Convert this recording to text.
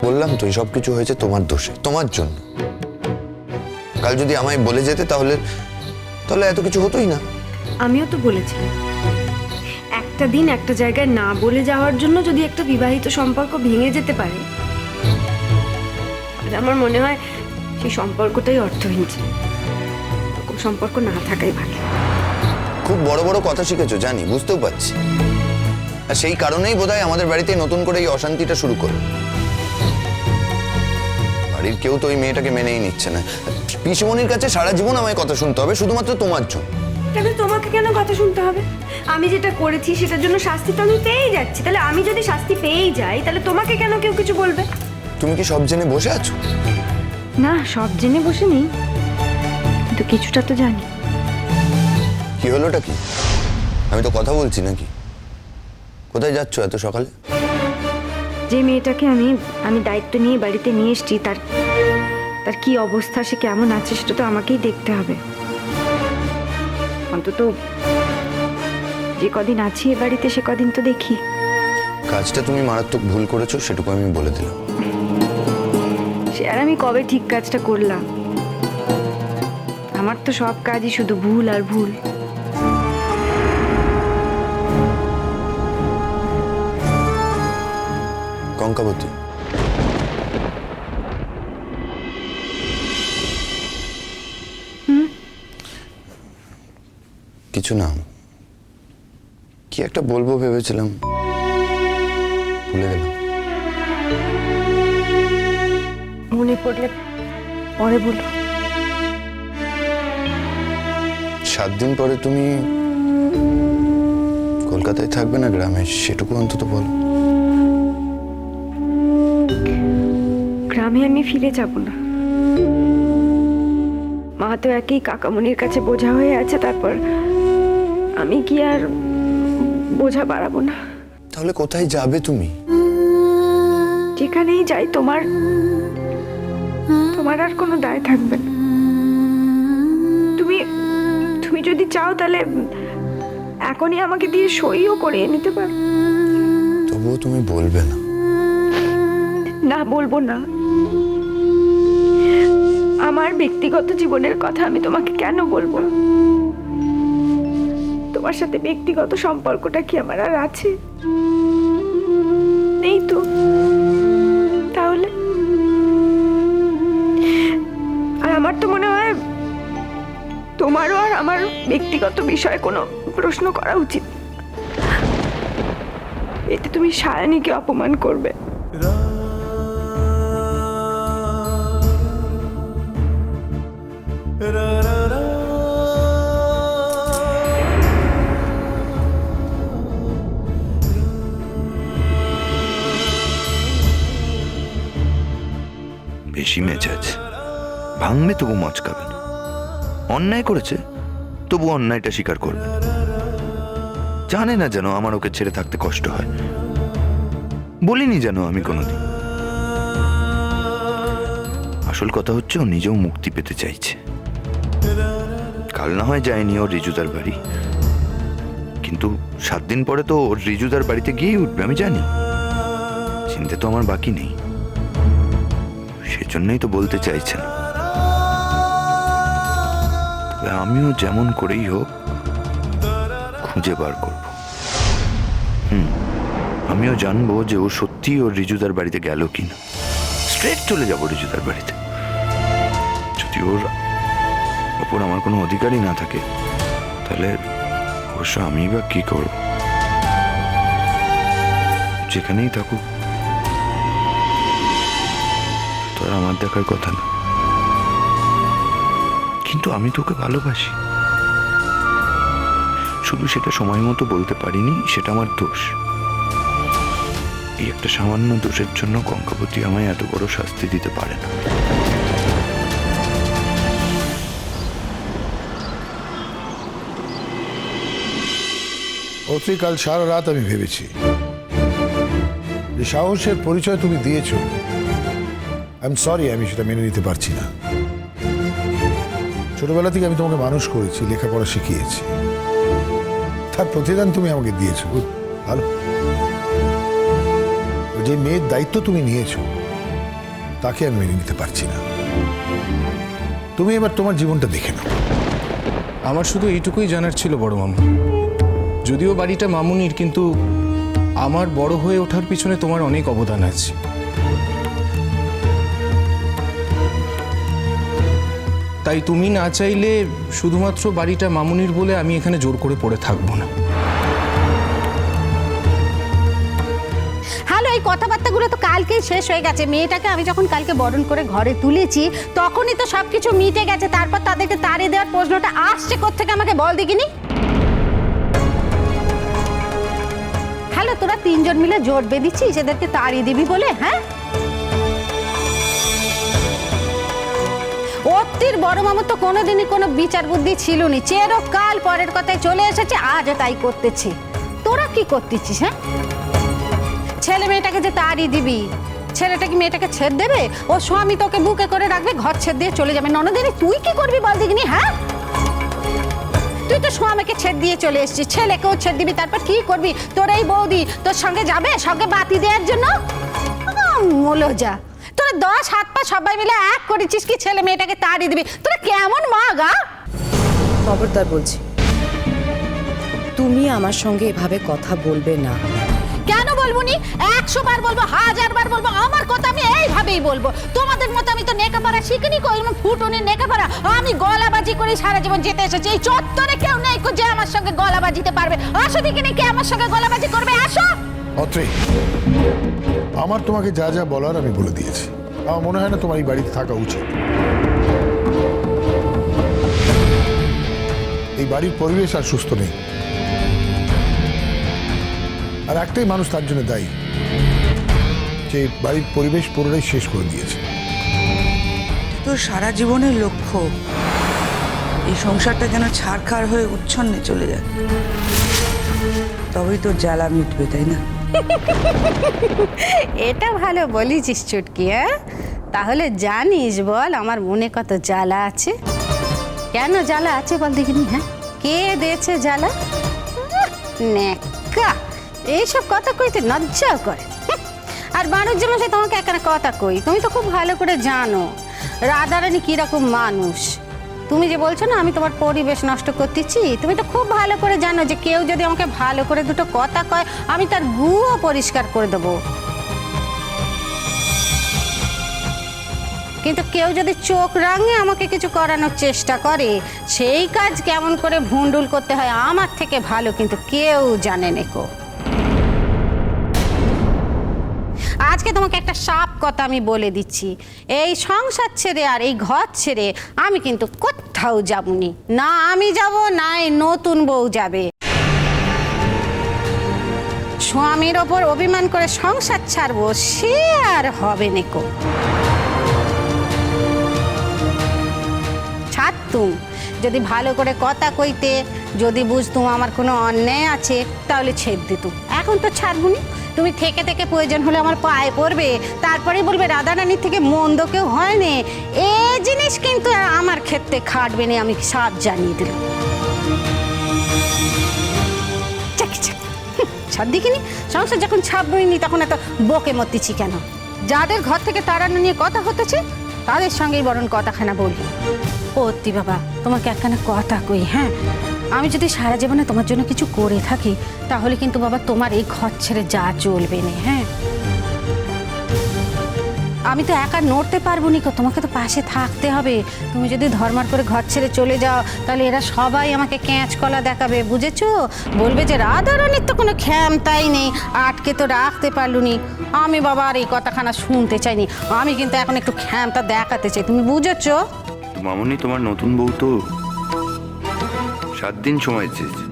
বললাম তো, সব কিছু হয়েছে তোমার দোষে, তোমার জন্য। কাল যদি আমায় বলে যেতে তাহলে তাহলে এত কিছু হতোই না। আমিও তো বলেছিলাম একটা দিন একটা জায়গায় না বলে যাওয়ার জন্য যদি একটা বিবাহিত সম্পর্ক ভেঙে যেতে পারে, আর আমার মনে হয় সেই সম্পর্কটাই অর্থহীন ছিল। এরকম সম্পর্ক না থাকাই ভালো। খুব বড় বড় কথা শিখেছো জানি, বুঝতেও পারছি। আর সেই কারণেই বোধহয় আমাদের বাড়িতে নতুন করে এই অশান্তিটা শুরু করলো। বাড়ির কেউ তো ওই মেয়েটাকে মেনেই নিচ্ছে না। পিসিমণির কাছে সারা জীবন আমায় কথা শুনতে হবে শুধুমাত্র তোমার জন্য। কেন তোমাকে কেন কথা শুনতে হবে? আমি যেটা করেছি সেটার জন্য শাস্তি তো আমি পেয়েই যাচ্ছি। তাহলে আমি যদি শাস্তি পেয়েই যাই তাহলে তোমাকে কেন কেউ কিছু বলবে? তুমি কি সব জেনে বসে আছো? না, সব জেনে বসে নেই, কিন্তু কিছুটা তো জানি। কি হলোটা কি? আমি তো কথা বলছি নাকি? কোথায় যাচ্ছ এত সকালে? যে মেয়েটাকে আমি দায়িত্ব নিয়ে বাড়িতে নিয়ে এসেছি তার কি অবস্থা, সে কেমন আছে সেটা তো আমাকেই দেখতে হবে। অন্তত যে কদিন আছি এ বাড়িতে সে কদিন তো দেখি। কাজটা তুমি মারাত্মক ভুল করেছো, সেটুকু আমি বলে দিলাম। সে আর আমি কবে ঠিক কাজটা করলাম? আমার তো সব কাজই শুধু ভুল আর ভুল। কঙ্কাবতী, কিছু না, কি একটা বলবো ভেবেছিলাম, ভুলে গেলাম। মনে পড়লে পরে বলো। 7 দিন পরে তুমি কলকাতায় থাকবে না গ্রামে, সেটুকু অন্তত বলো। গ্রামে আমি ফিরে যাব না। মা তো একই কাকামণির কাছে বোঝা হয়ে আছে, তারপর আমি কি আর বোঝা বাড়াবো না? তাহলে কোথায় যাবে তুমি? যেখানেই যাই তোমার আর কোনো দায় থাকবে না। তুমি যদি চাও তাহলে এখনই আমাকে দিয়ে সইও করিয়ে নিতে পারো। তবুও তুমি বলবে না? না, বলবো না। আমার ব্যক্তিগত জীবনের কথা আমি তোমাকে কেন বলবো? তোমার সাথে ব্যক্তিগত সম্পর্কটা কি আমার আর আছে? নেই তো। তাহলে আর আমার তো মনে হয় তোমারও আর আমার ব্যক্তিগত বিষয়ে কোনো প্রশ্ন করা উচিত। এতে তুমি সায়নীকে অপমান করবে। বেশি মেজাজ ভাঙবে তবু মচকাবে না। অন্যায় করেছে তবু অন্যায়টা স্বীকার করবে। জানে না যেন আমার ওকে ছেড়ে থাকতে কষ্ট হয়। বলিনি যেন আমি কোনোদিন। আসল কথা হচ্ছে ও নিজেও মুক্তি পেতে চাইছে। কাল না হয় যায়নি ওর রিজুদার বাড়ি, কিন্তু 7 দিন পরে তো ওর রিজুদার বাড়িতে গিয়েই উঠবে, আমি জানি। চিনতে তো আমার বাকি নেই, সেজন্যই তো বলতে চাইছেন। তবে আমিও যেমন করেই হোক খুঁজে বার করব। আমিও জানবো যে ও সত্যি ওর রিজুদার বাড়িতে গেল কিনা। স্ট্রেট চলে যাবো রিজুদার বাড়িতে। যদি ওর ওপর আমার কোনো অধিকারই না থাকে তাহলে অবশ্য আমি বা কি করব? যেখানেই থাকুক তো আর আমার দেখার কথা না। কিন্তু আমি তোকে ভালোবাসি, শুধু সেটা সময় মতো বলতে পারিনি, সেটা আমার দোষ। এই একটা সামান্য দোষের জন্য কঙ্কাবতী আমায় এত বড় শাস্তি দিতে পারে না। কাল সারা রাত আমি ভেবেছি যে সাহসের পরিচয় তুমি দিয়েছো। আই এম সরি, আমি সেটা মেনে নিতে পারছি না। ছোটবেলা থেকে আমি তোমাকে মানুষ করেছি, লেখাপড়া শিখিয়েছি, তার প্রতিদান তুমি আমাকে দিয়েছো। ভালো, যে মেয়ের দায়িত্ব তুমি নিয়েছো তাকে আমি মেনে নিতে পারছি না। তুমি এবার তোমার জীবনটা দেখে নাও। আমার শুধু এইটুকুই জানার ছিল বড় মামু, যদিও বাড়িটা মামুনির, কিন্তু আমার বড় হয়ে ওঠার পিছনে তোমার অনেক অবদান আছে। তাই তুমি না চাইলে শুধুমাত্র বাড়িটা মামুনির বলে আমি এখানে জোর করে পড়ে থাকবো না। হ্যালো, এই কথাবার্তাগুলো তো কালকেই শেষ হয়ে গেছে। মেয়েটাকে আমি যখন কালকে বরণ করে ঘরে তুলেছি তখনই তো সবকিছু মিটে গেছে। তারপর তাদেরকে তাড়িয়ে দেওয়ার প্রশ্নটা আসছে কোত্থেকে আমাকে বল দেখিনি। হ্যালো, তোরা তিনজন মিলে জোট বেঁধেছিস এদেরকে তাড়িয়ে দিবি বলে? হ্যাঁ, অতির বড় মামুর তো কোনোদিনই কোনো বিচার বুদ্ধি ছিল না, চিরকাল পরের কথায় চলে এসেছে, আজও তাই করতেছে। তোরা কি করতেছিস? হ্যাঁ, ছেলে মেয়েটাকে যে তাড়িয়ে দিবি, ছেলেটা কি মেয়েটাকে ছেড়ে দেবে? ও স্বামী তোকে বুকে করে রাখবে, ঘর ছেড়ে দিয়ে চলে যাবে। ননদিনী তুই কি করবি বল দেখিনি? হ্যাঁ, তুই তো স্বামীকে ছেড়ে দিয়ে চলে এসেছিস, ছেলেকেও ছেড়ে দিবি, তারপর কি করবি? তোর এই বৌদি তোর সঙ্গে যাবে সঙ্গে বাতি দেওয়ার জন্য? মোলো যা, তোরা 10 হাত পা সবাই মিলে এক করেছিস কি ছেলে মেয়েটাকে তাড়িয়ে দিবি? তোরা কেমন মা গা? খবরদার বলছি, তুমি আমার সঙ্গে এভাবে কথা বলবে না। কেন বলবো নি? 100 বার বলবো, 1000 বার বলবো, আমার কথা আমি এইভাবেই বলবো। তোমাদের মতো আমি তো নেকাপাড়া শিখিনি, কই ফুটুনি নেকাপাড়া। আমি গলাবাজি করে সারা জীবন যেতে এসেছি। এই চত্বরে কেউ নেই যে আমার সঙ্গে গলা বাজিতে পারবে। আসো দেখিনি কে আমার সঙ্গে গলাবাজি করবে, আসো। অত্রে, আমার তোমাকে যা যা বলার আমি বলে দিয়েছি। আমার মনে হয় না তোমার এই বাড়িতে থাকা উচিত। এই বাড়ির পরিবেশ আর সুস্থ নেই, আর একটাই মানুষ তার জন্য দায়ী, যে বাড়ির পরিবেশ পুরোটাই শেষ করে দিয়েছে। তোর সারা জীবনের লক্ষ্য এই সংসারটা যেন ছাড়খাড় হয়ে উচ্ছন্নে চলে যায়, তবেই তোর জ্বালা মিটবে, তাই না? এটা ভালো বলেছিস চুটকি। হ্যাঁ, তাহলে জানিস বল আমার মনে কত জ্বালা আছে? কেন জ্বালা আছে বল দেখিনি? হ্যাঁ, কে দিয়েছে জ্বালা? নেকা, এইসব কথা কইতে লজ্জা করে। আর বাণিজ্য মাসে তোমাকে একটা কথা কই, তুমি তো খুব ভালো করে জানো রাধারানী কিরকম মানুষ। তুমি যে বলছো না আমি তোমার পরিবেশ নষ্ট করতেছি, তুমি তো খুব ভালো করে জানো যে কেউ যদি আমাকে ভালো করে দুটো কথা কয় আমি তার গুও পরিষ্কার করে দেবো। কিন্তু কেউ যদি চোখ রাঙে আমাকে কিছু করানোর চেষ্টা করে, সেই কাজ কেমন করে ভুন্ডুল করতে হয় আমার থেকে ভালো কিন্তু কেউ জানে নেকো। আজকে তোমাকে একটা সাপ কথা আমি বলে দিচ্ছি, এই সংসার ছেড়ে আর এই ঘর ছেড়ে আমি কিন্তু কোথাও যাবনি। না আমি যাব, না এই নতুন বউ যাবে। স্বামীর ওপর অভিমান করে সংসার ছাড়বো সে আর হবে নেকো। ছাড়তুম যদি ভালো করে কথা কইতে, যদি বুঝতুম আমার কোনো অন্যায় আছে তাহলে ছেড়ে দিতুম। এখন তো ছাড়বুনি। তুমি থেকে থেকে প্রয়োজন হলে আমার পায়ে পড়বে, তারপরে বলবে রাধারানীর থেকে মন্দ কেউ হয়নি। এই জিনিস কিন্তু আমার ক্ষেত্রে খাটবে না, আমি সব জানিয়ে দিলাম। ছাড় দেখিনি, সংসার যখন ছাড়বইনি তখন এত বকে মরতেছি কেন? যাদের ঘর থেকে তাড়ানো নিয়ে কথা হতেছে তাদের সঙ্গেই বরং কথাখানা বলি। অতি বাবা, তোমাকে একখানা কথা কই। হ্যাঁ, আমি যদি সারা জীবনে তোমার জন্য কিছু করে থাকি তাহলে কিন্তু বাবা তোমার এই ঘর ছেড়ে যা চলবে না। হ্যাঁ, আমি তো একা নড়তে পারবো নি, তোমাকে তো পাশে থাকতে হবে। তুমি যদি ধর্মার করে ঘর ছেড়ে চলে যাও তাহলে এরা সবাই আমাকে ক্যাঁচ কলা দেখাবে, বুঝেছো? বলবে যে রাধারানীর তো কোনো ক্ষমতাই নেই, আটকে তো রাখতে পারলুনি। আমি বাবা আর এই কথাখানা শুনতে চাইনি, আমি কিন্তু এখন একটু ক্ষমতা দেখাতে চাই, তুমি বুঝেছো? মামনি, তোমার নতুন বউ তো 7 দিন সময় চেয়েছে।